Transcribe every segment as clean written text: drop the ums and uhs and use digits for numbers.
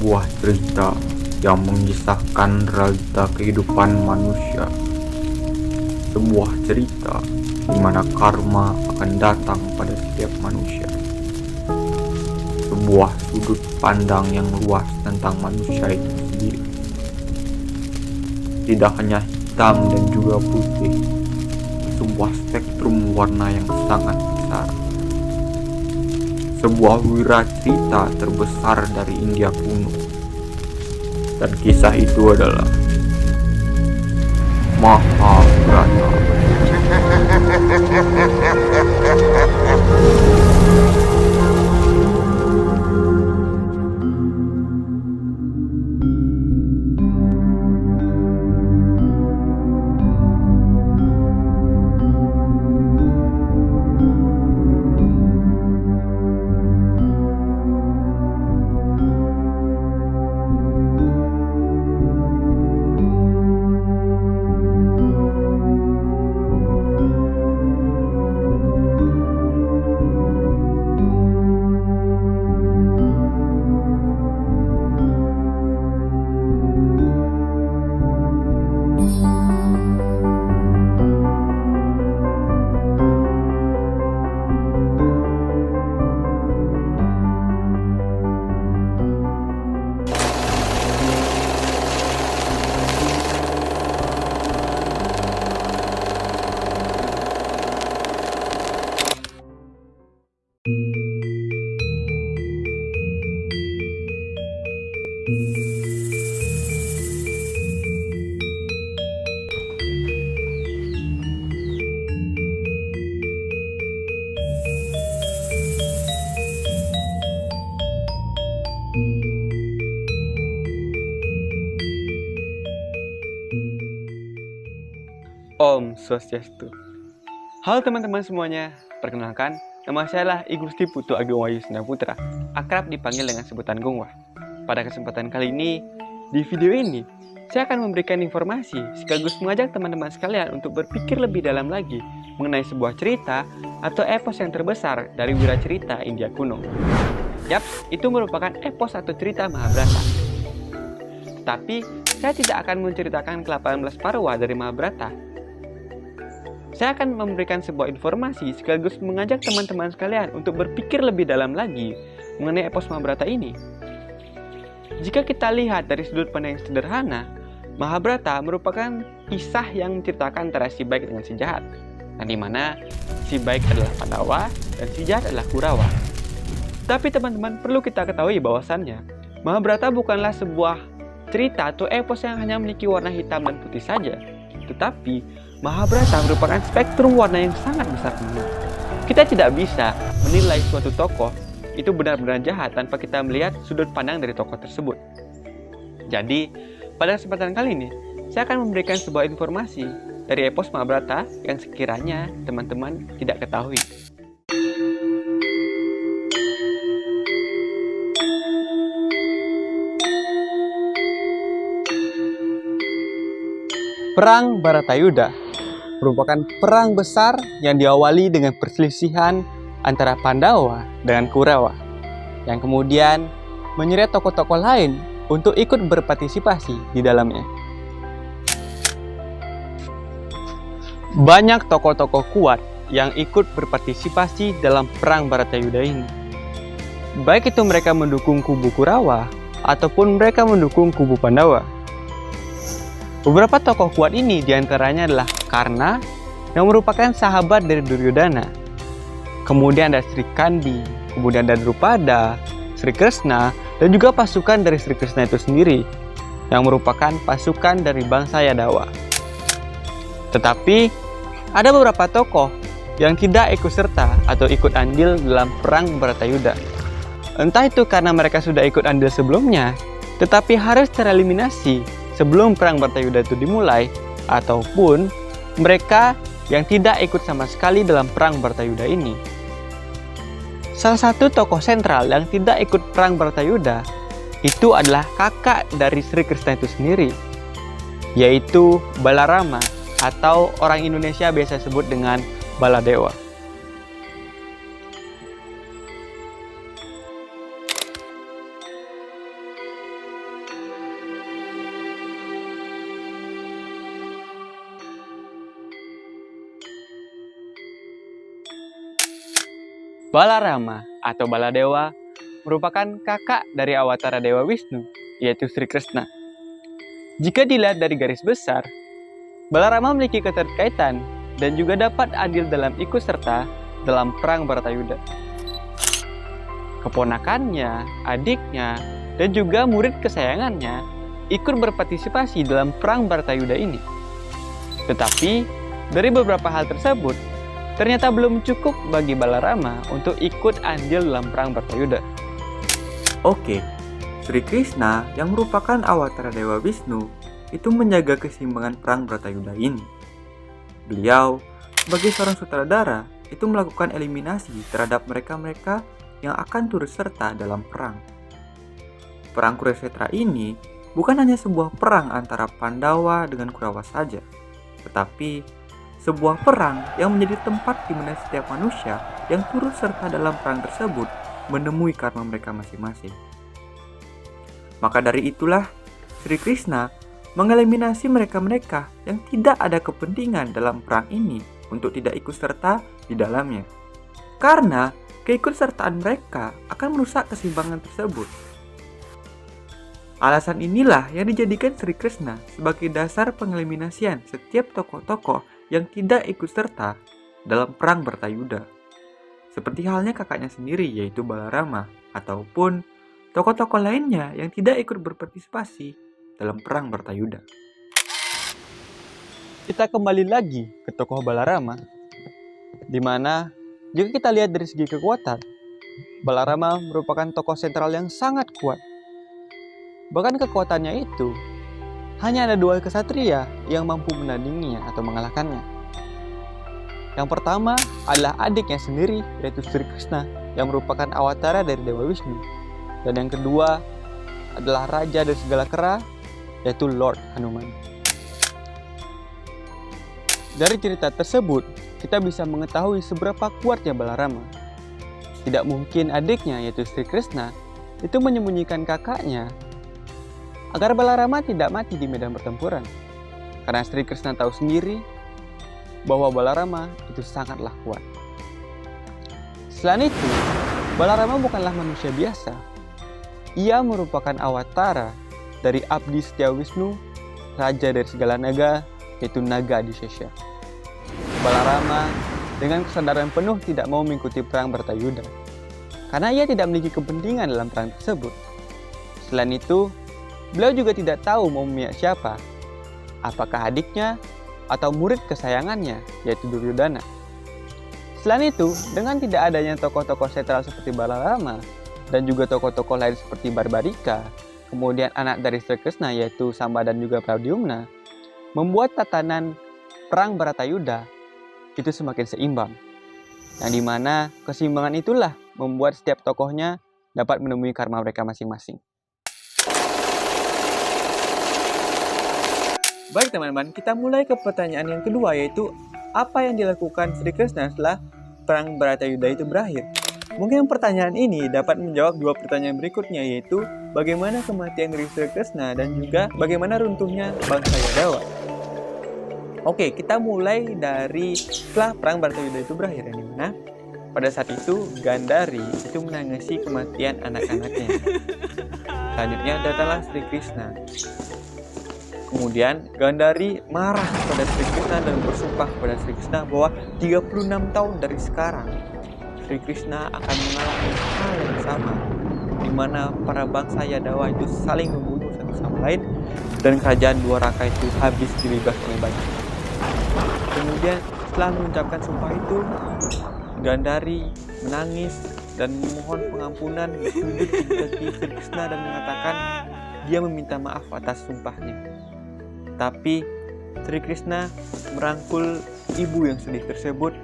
sebuah cerita yang mengisahkan realita kehidupan manusia. Sebuah cerita di mana karma akan datang pada setiap manusia. Sebuah sudut pandang yang luas tentang manusia itu sendiri. Tidak hanya hitam dan juga putih, sebuah spektrum warna yang sangat besar. Sebuah wiracarita terbesar dari India kuno. Dan kisah itu adalah Mahabharata. Om Swastiastu. Halo teman-teman semuanya, perkenalkan, nama saya adalah I Gusti Putu Ageng Wahyu Putra, akrab dipanggil dengan sebutan Gongwah. Pada kesempatan kali ini, di video ini, saya akan memberikan informasi sekaligus mengajak teman-teman sekalian untuk berpikir lebih dalam lagi mengenai sebuah cerita atau epos yang terbesar dari wiracarita India kuno. Yap, itu merupakan epos atau cerita Mahabharata. Tapi, saya tidak akan menceritakan ke-18 parwa dari Mahabharata. Saya akan memberikan sebuah informasi sekaligus mengajak teman-teman sekalian untuk berpikir lebih dalam lagi mengenai epos Mahabharata ini. Jika kita lihat dari sudut pandang yang sederhana, Mahabharata merupakan kisah yang menceritakan antara si baik dengan si jahat, dan di mana si baik adalah Pandawa dan si jahat adalah Kurawa. Tapi teman-teman, perlu kita ketahui bahwasannya Mahabharata bukanlah sebuah cerita atau epos yang hanya memiliki warna hitam dan putih saja, tetapi Mahabharata merupakan spektrum warna yang sangat besar. Kita tidak bisa menilai suatu tokoh itu benar-benar jahat tanpa kita melihat sudut pandang dari tokoh tersebut. Jadi, pada kesempatan kali ini, saya akan memberikan sebuah informasi dari epos Mahabharata yang sekiranya teman-teman tidak ketahui. Perang Bharatayuddha merupakan perang besar yang diawali dengan perselisihan antara Pandawa dengan Kurawa, yang kemudian menyeret tokoh-tokoh lain untuk ikut berpartisipasi di dalamnya. Banyak tokoh-tokoh kuat yang ikut berpartisipasi dalam perang Bharatayuddha ini. Baik itu mereka mendukung kubu Kurawa ataupun mereka mendukung kubu Pandawa. Beberapa tokoh kuat ini diantaranya adalah Karna, yang merupakan sahabat dari Duryodhana. Kemudian ada Sri Kandi, kemudian ada Drupada, Sri Krishna, dan juga pasukan dari Sri Krishna itu sendiri, yang merupakan pasukan dari bangsa Yadawa. Tetapi, ada beberapa tokoh yang tidak ikut serta atau ikut andil dalam perang Bharatayuddha. Entah itu karena mereka sudah ikut andil sebelumnya, tetapi harus tereliminasi sebelum perang Bharatayuddha itu dimulai, ataupun mereka yang tidak ikut sama sekali dalam perang Bharatayuddha ini. Salah satu tokoh sentral yang tidak ikut perang Bharatayuddha itu adalah kakak dari Sri Krishna itu sendiri, yaitu Balarama, atau orang Indonesia biasa sebut dengan Baladewa. Balarama atau Baladewa merupakan kakak dari awatara Dewa Wisnu, yaitu Sri Krishna. Jika dilihat dari garis besar, Balarama memiliki keterkaitan dan juga dapat adil dalam ikut serta dalam perang Bharatayuddha. Keponakannya, adiknya, dan juga murid kesayangannya ikut berpartisipasi dalam perang Bharatayuddha ini. Tetapi, dari beberapa hal tersebut, ternyata belum cukup bagi Balarama untuk ikut andil dalam perang Bharatayuddha. Oke, Sri Krishna yang merupakan awatara Dewa Wisnu itu menjaga keseimbangan perang Bharatayuddha ini. Beliau, sebagai seorang sutradara, itu melakukan eliminasi terhadap mereka-mereka yang akan turut serta dalam perang. Perang Kurukshetra ini bukan hanya sebuah perang antara Pandawa dengan Kurawa saja, tetapi sebuah perang yang menjadi tempat di mana setiap manusia yang turut serta dalam perang tersebut menemui karma mereka masing-masing. Maka dari itulah Sri Krishna mengeliminasi mereka-mereka yang tidak ada kepentingan dalam perang ini untuk tidak ikut serta di dalamnya. Karena keikutsertaan mereka akan merusak keseimbangan tersebut. Alasan inilah yang dijadikan Sri Krishna sebagai dasar pengeliminasian setiap tokoh-tokoh yang tidak ikut serta dalam perang Bharatayuddha. Seperti halnya kakaknya sendiri yaitu Balarama ataupun tokoh-tokoh lainnya yang tidak ikut berpartisipasi dalam perang Bharatayuddha. Kita kembali lagi ke tokoh Balarama, di mana jika kita lihat dari segi kekuatan, Balarama merupakan tokoh sentral yang sangat kuat. Bahkan kekuatannya itu hanya ada 2 kesatria yang mampu menandinginya atau mengalahkannya. Yang pertama adalah adiknya sendiri, yaitu Sri Krishna yang merupakan awatara dari Dewa Wisnu. Dan yang kedua adalah raja dari segala kera, yaitu Lord Hanuman. Dari cerita tersebut, kita bisa mengetahui seberapa kuatnya Balarama. Tidak mungkin adiknya, yaitu Sri Krishna, itu menyembunyikan kakaknya agar Balarama tidak mati di medan pertempuran. Karena Sri Krishna tahu sendiri bahwa Balarama itu sangatlah kuat. Selain itu, Balarama bukanlah manusia biasa. Ia merupakan awatara dari Abdi Setia Wisnu, raja dari segala naga, yaitu Naga Adisesha. Balarama dengan kesadaran penuh tidak mau mengikuti perang Bharatayuddha, karena ia tidak memiliki kepentingan dalam perang tersebut. Selain itu, beliau juga tidak tahu mau memihak siapa, apakah adiknya atau murid kesayangannya, yaitu Duryodhana. Selain itu, dengan tidak adanya tokoh-tokoh sentral seperti Balarama dan juga tokoh-tokoh lain seperti Barbarika, kemudian anak dari Sri Krishna yaitu Samba dan juga Pradyumna, membuat tatanan perang Bharatayuddha itu semakin seimbang. Yang dimana keseimbangan itulah membuat setiap tokohnya dapat menemui karma mereka masing-masing. Baik teman-teman, kita mulai ke pertanyaan yang kedua, yaitu apa yang dilakukan Sri Krishna setelah perang Bharatayuddha itu berakhir. Mungkin pertanyaan ini dapat menjawab 2 pertanyaan berikutnya, yaitu bagaimana kematian dari Sri Krishna dan juga bagaimana runtuhnya bangsa Yadawa. Oke, kita mulai dari setelah perang Bharatayuddha itu berakhir, yang dimana pada saat itu Gandhari itu menangisi kematian anak-anaknya. Selanjutnya datanglah Sri Krishna. Kemudian Gandhari marah kepada Sri Krishna dan bersumpah kepada Sri Krishna bahwa 36 tahun dari sekarang Sri Krishna akan mengalami hal yang sama, di mana para bangsa Yadawa itu saling membunuh satu sama lain dan kerajaan Dwaraka itu habis dilibas oleh banyak. Kemudian setelah mengucapkan sumpah itu, Gandhari menangis dan memohon pengampunan, bersujud di kaki Sri Krishna dan mengatakan dia meminta maaf atas sumpahnya. Tapi Sri Krishna merangkul ibu yang sedih tersebut,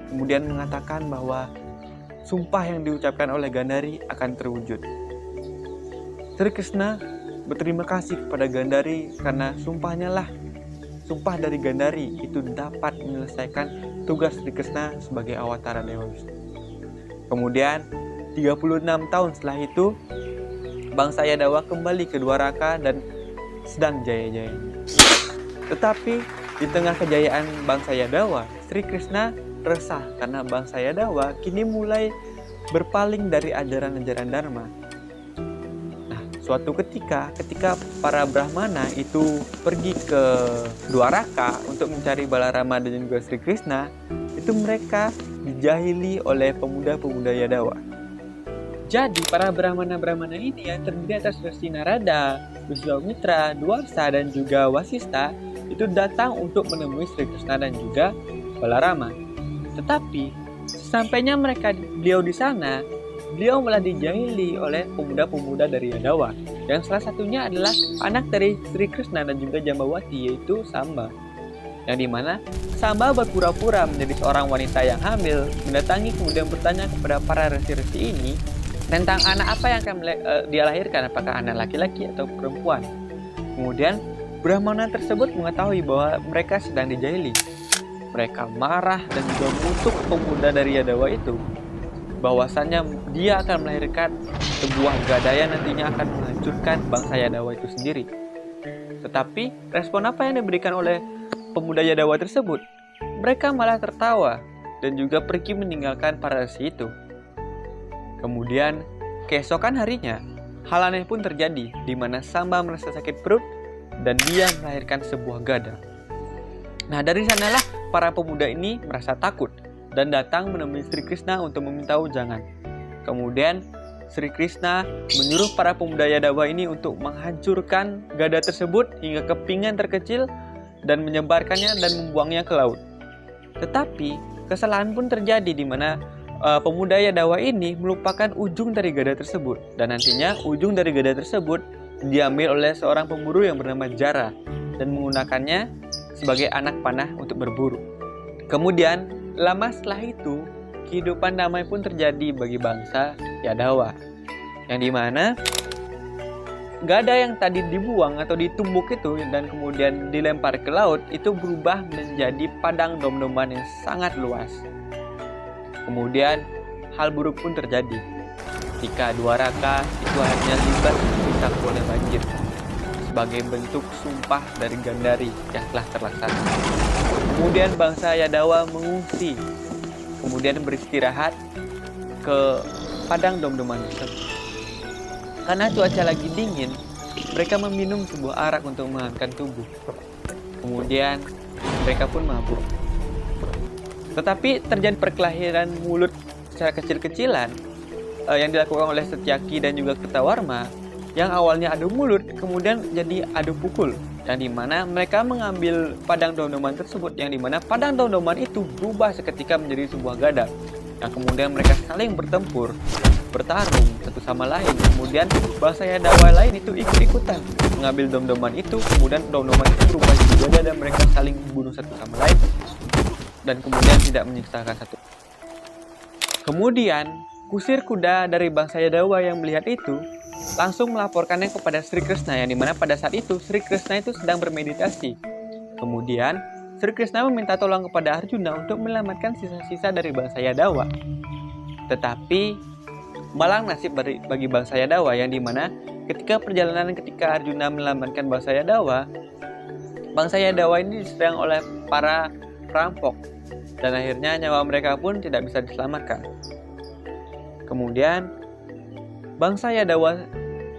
kemudian mengatakan bahwa sumpah yang diucapkan oleh Gandhari akan terwujud. Sri Krishna berterima kasih kepada Gandhari karena sumpah dari Gandhari itu dapat menyelesaikan tugas Sri Krishna sebagai awatara Dewa Wisnu. Kemudian 36 tahun setelah itu, bangsa Yadawa kembali ke Dwaraka dan sedang jaya-jayanya. Tetapi di tengah kejayaan bangsa Yadawa, Sri Krishna resah karena bangsa Yadawa kini mulai berpaling dari ajaran-ajaran Dharma. Nah, suatu ketika para Brahmana itu pergi ke Dwaraka untuk mencari Balarama dan juga Sri Krishna, itu mereka dijahili oleh pemuda-pemuda Yadawa. Jadi para Brahmana-Brahmana ini yang terdiri atas Resi Narada, Wiswamitra, Dwarsa, dan juga Wasista itu datang untuk menemui Sri Krishna dan juga Balarama. Tetapi sesampainya beliau di sana, beliau malah dijahili oleh pemuda-pemuda dari Yadawa, yang salah satunya adalah anak dari Sri Krishna dan juga Jambawati, yaitu Samba. Yang dimana Samba berpura-pura menjadi seorang wanita yang hamil, mendatangi kemudian bertanya kepada para resi-resi ini tentang anak apa yang akan dia lahirkan, apakah anak laki-laki atau perempuan. Kemudian Brahmana tersebut mengetahui bahwa mereka sedang dijahili. Mereka marah dan juga mengutuk pemuda dari Yadawa itu, bahwasannya dia akan melahirkan sebuah gada yang nantinya akan menghancurkan bangsa Yadawa itu sendiri. Tetapi respon apa yang diberikan oleh pemuda Yadawa tersebut? Mereka malah tertawa dan juga pergi meninggalkan para resi itu. Kemudian keesokan harinya, hal aneh pun terjadi, di mana Samba merasa sakit perut dan dia melahirkan sebuah gada. Nah, dari sanalah para pemuda ini merasa takut dan datang menemui Sri Krishna untuk meminta ujangan. Kemudian Sri Krishna menyuruh para pemuda Yadawa ini untuk menghancurkan gada tersebut hingga ke pinggan terkecil dan menyebarkannya dan membuangnya ke laut. Tetapi kesalahan pun terjadi di mana pemuda Yadawa ini melupakan ujung dari gada tersebut, dan nantinya ujung dari gada tersebut diambil oleh seorang pemburu yang bernama Jara dan menggunakannya sebagai anak panah untuk berburu. Kemudian lama setelah itu kehidupan damai pun terjadi bagi bangsa Yadawa, yang dimana gada yang tadi dibuang atau ditumbuk itu dan kemudian dilempar ke laut itu berubah menjadi padang dom-doman yang sangat luas. Kemudian hal buruk pun terjadi ketika Dwaraka itu hanya libas disapu oleh banjir sebagai bentuk sumpah dari Gandhari yang telah terlaksana. Kemudian bangsa Yadawa mengungsi, kemudian beristirahat ke padang dom-doman tersebut. Karena cuaca lagi dingin, mereka meminum sebuah arak untuk menghangatkan tubuh. Kemudian mereka pun mabuk. Tetapi terjadi perkelahian mulut secara kecil-kecilan yang dilakukan oleh Satyaki dan juga Kritawarma, yang awalnya adu mulut kemudian jadi adu pukul, yang dimana mereka mengambil padang dom-doman tersebut, yang dimana padang dom-doman itu berubah seketika menjadi sebuah gada, yang kemudian mereka saling bertarung satu sama lain. Kemudian bangsa Yadawa lain itu ikut-ikutan mengambil dom-doman itu, kemudian dom-doman itu berubah jadi gada dan mereka saling membunuh satu sama lain dan kemudian tidak menyiksakan satu. Kemudian kusir kuda dari bangsa Yadawa yang melihat itu langsung melaporkannya kepada Sri Krishna, yang dimana pada saat itu Sri Krishna itu sedang bermeditasi. Kemudian Sri Krishna meminta tolong kepada Arjuna untuk menyelamatkan sisa-sisa dari bangsa Yadawa. Tetapi malang nasib bagi bangsa Yadawa, yang dimana ketika Arjuna menyelamatkan bangsa Yadawa ini diserang oleh para perampok dan akhirnya nyawa mereka pun tidak bisa diselamatkan. Kemudian bangsa Yadawa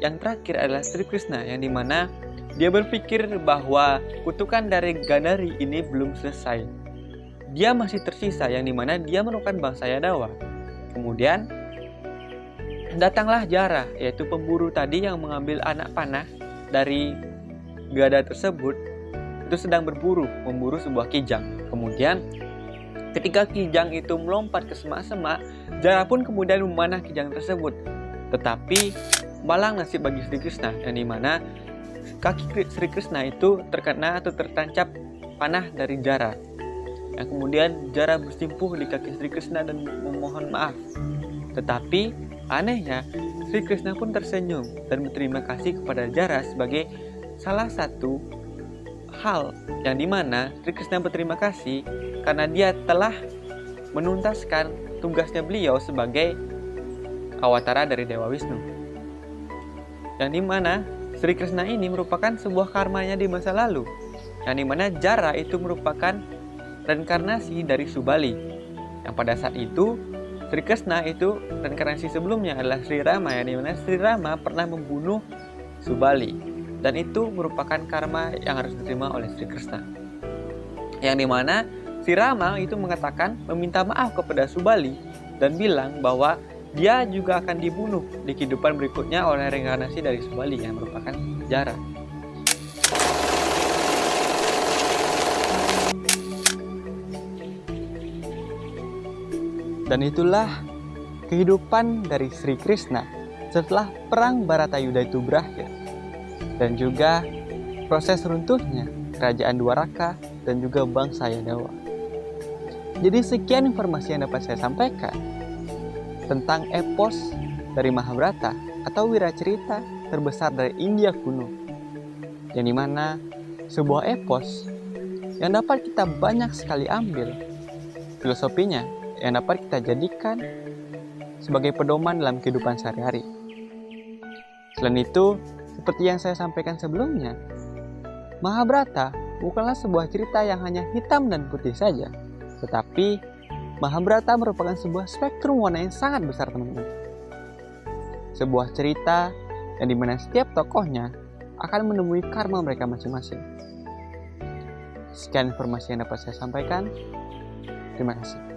yang terakhir adalah Sri Krishna, yang dimana dia berpikir bahwa kutukan dari Gandhari ini belum selesai. Dia masih tersisa, yang dimana dia merupakan bangsa Yadawa. Kemudian datanglah Jara, yaitu pemburu tadi yang mengambil anak panah dari gada tersebut, itu sedang memburu sebuah kijang. Kemudian ketika kijang itu melompat ke semak-semak, Jara pun kemudian memanah kijang tersebut. Tetapi malang nasib bagi Sri Krishna, yang dimana kaki Sri Krishna itu terkena atau tertancap panah dari Jara, yang kemudian Jara bersimpuh di kaki Sri Krishna dan memohon maaf. Tetapi anehnya Sri Krishna pun tersenyum dan berterima kasih kepada Jara sebagai salah satu hal yang dimana Sri Krishna berterima kasih karena dia telah menuntaskan tugasnya beliau sebagai awatara dari Dewa Wisnu, yang dimana Sri Krishna ini merupakan sebuah karmanya di masa lalu, yang dimana Jara itu merupakan reinkarnasi dari Subali, yang pada saat itu Sri Krishna itu reinkarnasi sebelumnya adalah Sri Rama, yang dimana Sri Rama pernah membunuh Subali, dan itu merupakan karma yang harus diterima oleh Sri Krishna. Yang dimana Sri Rama itu mengatakan meminta maaf kepada Subali dan bilang bahwa dia juga akan dibunuh di kehidupan berikutnya oleh reinkarnasi dari Subali yang merupakan Jara. Dan itulah kehidupan dari Sri Krishna setelah perang Bharatayuddha itu berakhir, dan juga proses runtuhnya kerajaan Dwaraka dan juga bangsa Yadawa. Jadi sekian informasi yang dapat saya sampaikan tentang epos dari Mahabharata atau wiracerita terbesar dari India kuno, yang dimana sebuah epos yang dapat kita banyak sekali ambil filosofinya, yang dapat kita jadikan sebagai pedoman dalam kehidupan sehari-hari. Selain itu, seperti yang saya sampaikan sebelumnya, Mahabharata bukanlah sebuah cerita yang hanya hitam dan putih saja, tetapi Mahabharata merupakan sebuah spektrum warna yang sangat besar, teman-teman. Sebuah cerita yang dimana setiap tokohnya akan menemui karma mereka masing-masing. Sekian informasi yang dapat saya sampaikan. Terima kasih.